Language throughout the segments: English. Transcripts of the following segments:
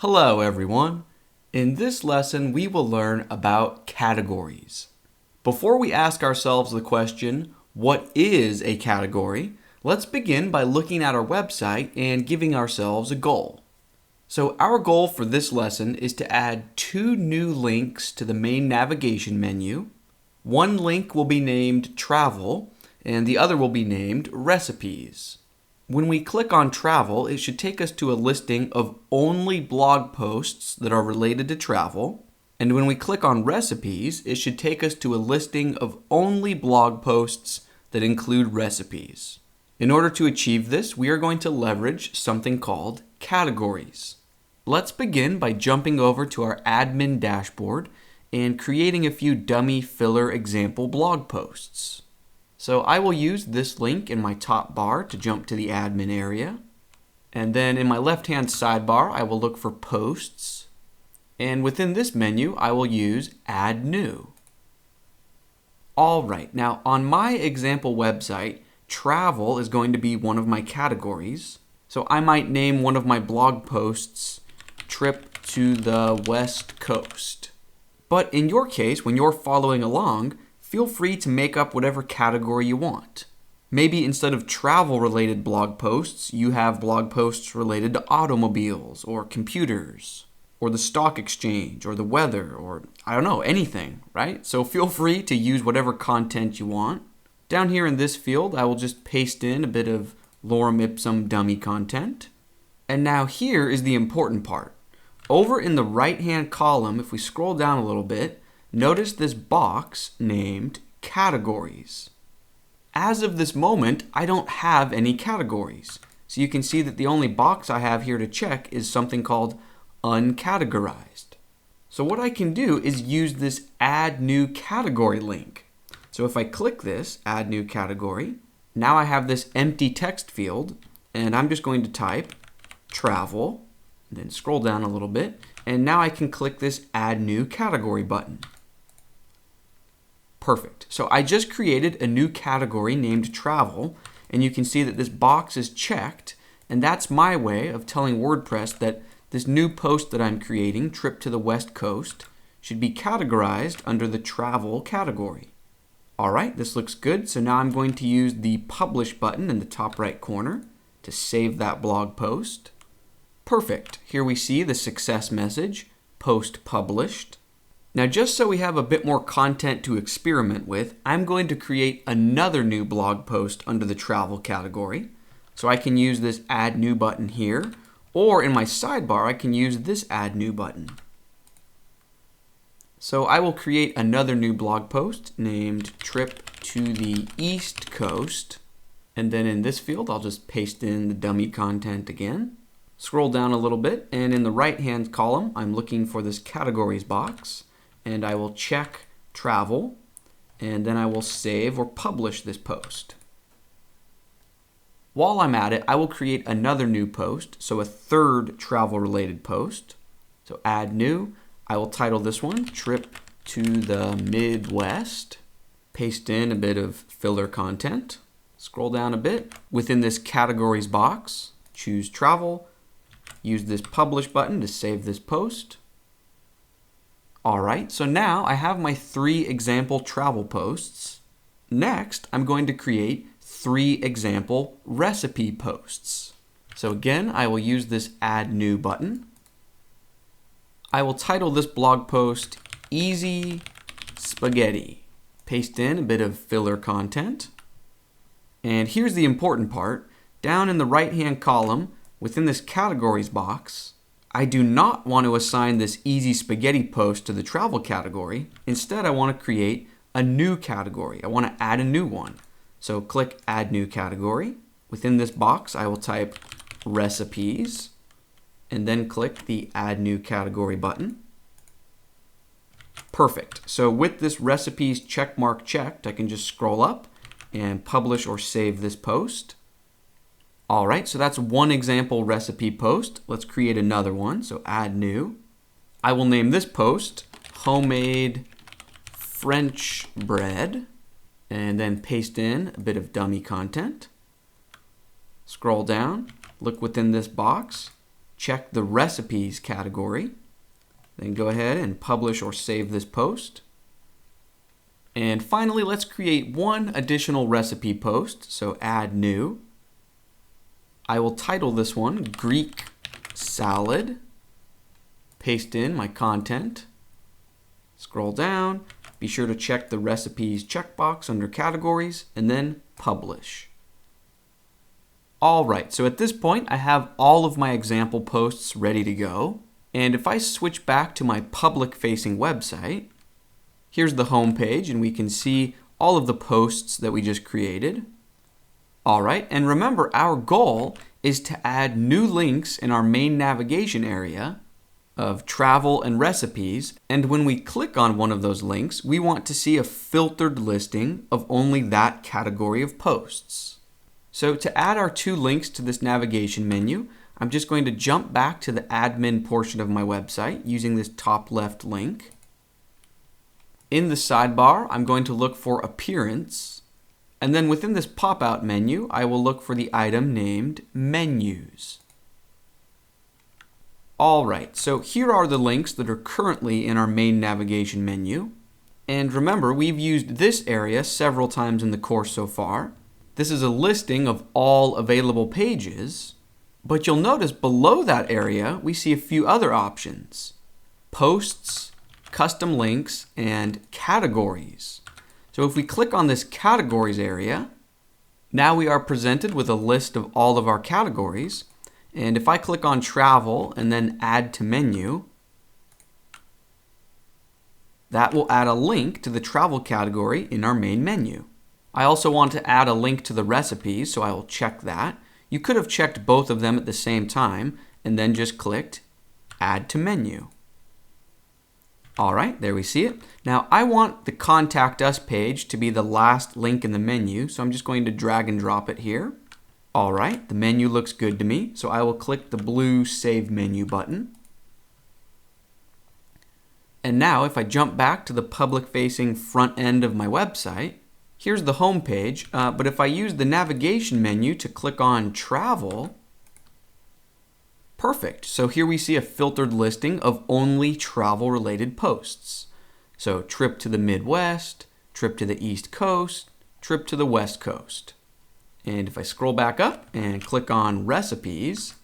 Hello everyone. In this lesson we will learn about categories. Before we ask ourselves the question, what is a category? Let's begin by looking at our website and giving ourselves a goal. So our goal for this lesson is to add 2 new links to the main navigation menu. One link will be named Travel and the other will be named Recipes. When we click on travel, it should take us to a listing of only blog posts that are related to travel. And when we click on recipes, it should take us to a listing of only blog posts that include recipes. In order to achieve this, we are going to leverage something called categories. Let's begin by jumping over to our admin dashboard and creating a few dummy filler example blog posts. So I will use this link in my top bar to jump to the admin area. And then in my left-hand sidebar, I will look for posts. And within this menu, I will use Add New. All right, now on my example website, travel is going to be one of my categories. So I might name one of my blog posts, Trip to the West Coast. But in your case, when you're following along, feel free to make up whatever category you want. Maybe instead of travel-related blog posts, you have blog posts related to automobiles or computers or the stock exchange or the weather or I don't know, anything, right? So feel free to use whatever content you want. Down here in this field, I will just paste in a bit of lorem ipsum dummy content. And now here is the important part. Over in the right-hand column, if we scroll down a little bit, notice this box named Categories. As of this moment, I don't have any categories. So you can see that the only box I have here to check is something called Uncategorized. So what I can do is use this Add New Category link. So if I click this, Add New Category, now I have this empty text field, and I'm just going to type Travel, and then scroll down a little bit, and now I can click this Add New Category button. Perfect. So I just created a new category named Travel, and you can see that this box is checked, and that's my way of telling WordPress that this new post that I'm creating, Trip to the West Coast, should be categorized under the Travel category. All right, this looks good. So now I'm going to use the Publish button in the top right corner to save that blog post. Perfect. Here we see the success message, Post Published. Now, just so we have a bit more content to experiment with, I'm going to create another new blog post under the travel category. So I can use this Add New button here, or in my sidebar, I can use this Add New button. So I will create another new blog post named Trip to the East Coast. And then in this field, I'll just paste in the dummy content again. Scroll down a little bit, and in the right-hand column, I'm looking for this categories box. And I will check travel, and then I will save or publish this post. While I'm at it, I will create another new post, so a third travel-related post. So add new, I will title this one, Trip to the Midwest. Paste in a bit of filler content. Scroll down a bit. Within this categories box, choose travel. Use this publish button to save this post. All right, so now I have my 3 example travel posts. Next, I'm going to create 3 example recipe posts. So again, I will use this Add New button. I will title this blog post Easy Spaghetti. Paste in a bit of filler content. And here's the important part. Down in the right-hand column, within this categories box, I do not want to assign this Easy Spaghetti post to the travel category. Instead, I want to create a new category. I want to add a new one. So click Add New Category. Within this box, I will type Recipes, and then click the Add New Category button. Perfect. So with this Recipes checkmark checked, I can just scroll up and publish or save this post. All right, so that's one example recipe post. Let's create another one. So add new. I will name this post Homemade French Bread, and then paste in a bit of dummy content. Scroll down, look within this box, check the recipes category. Then go ahead and publish or save this post. And finally, let's create one additional recipe post. So add new. I will title this one Greek salad. Paste in my content. Scroll down. Be sure to check the recipes checkbox under categories and then publish. All right, so at this point, I have all of my example posts ready to go. And if I switch back to my public-facing website, here's the home page, and we can see all of the posts that we just created. All right, and remember, our goal is to add new links in our main navigation area of travel and recipes. And when we click on one of those links, we want to see a filtered listing of only that category of posts. So to add our two links to this navigation menu, I'm just going to jump back to the admin portion of my website using this top left link. In the sidebar, I'm going to look for Appearance. And then within this pop-out menu, I will look for the item named Menus. All right, so here are the links that are currently in our main navigation menu. And remember, we've used this area several times in the course so far. This is a listing of all available pages, but you'll notice below that area, we see a few other options: posts, custom links, and categories. So if we click on this categories area, now we are presented with a list of all of our categories. And if I click on travel and then add to menu, that will add a link to the travel category in our main menu. I also want to add a link to the recipes, so I will check that. You could have checked both of them at the same time and then just clicked Add to Menu. All right, there we see it. Now I want the Contact Us page to be the last link in the menu, so I'm just going to drag and drop it here. All right, the menu looks good to me, so I will click the blue Save Menu button. And now if I jump back to the public-facing front end of my website, here's the home page, but if I use the navigation menu to click on Travel, perfect. So here we see a filtered listing of only travel-related posts. So trip to the Midwest, trip to the East Coast, trip to the West Coast. And if I scroll back up and click on Recipes,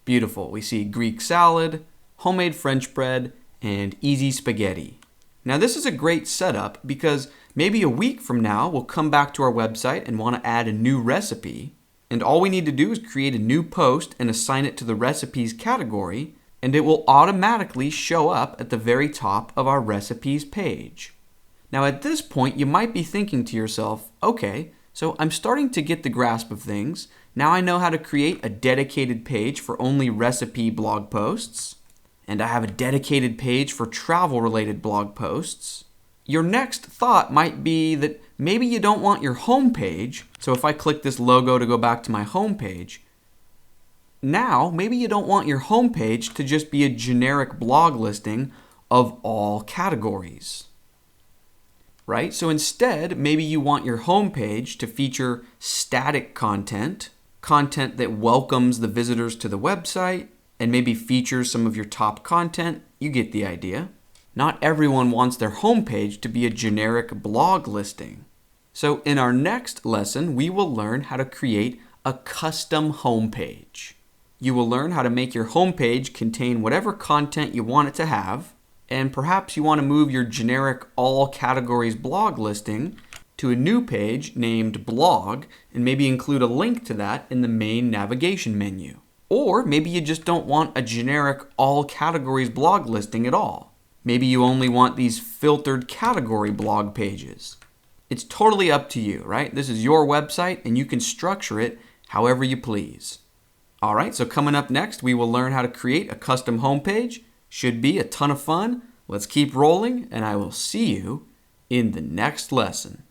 beautiful. We see Greek salad, homemade French bread, and easy spaghetti. Now this is a great setup because maybe a week from now we'll come back to our website and want to add a new recipe, and all we need to do is create a new post and assign it to the recipes category, and it will automatically show up at the very top of our recipes page. Now at this point you might be thinking to yourself, okay, so I'm starting to get the grasp of things. Now I know how to create a dedicated page for only recipe blog posts, and I have a dedicated page for travel-related blog posts. Your next thought might be that maybe you don't want your home page. So if I click this logo to go back to my home page, now maybe you don't want your home page to just be a generic blog listing of all categories. Right? So instead, maybe you want your home page to feature static content, content that welcomes the visitors to the website, and maybe features some of your top content. You get the idea. Not everyone wants their homepage to be a generic blog listing. So in our next lesson, we will learn how to create a custom homepage. You will learn how to make your homepage contain whatever content you want it to have, and perhaps you want to move your generic all categories blog listing to a new page named Blog, and maybe include a link to that in the main navigation menu. Or maybe you just don't want a generic all categories blog listing at all. Maybe you only want these filtered category blog pages. It's totally up to you, right? This is your website and you can structure it however you please. All right, so coming up next, we will learn how to create a custom homepage. Should be a ton of fun. Let's keep rolling, and I will see you in the next lesson.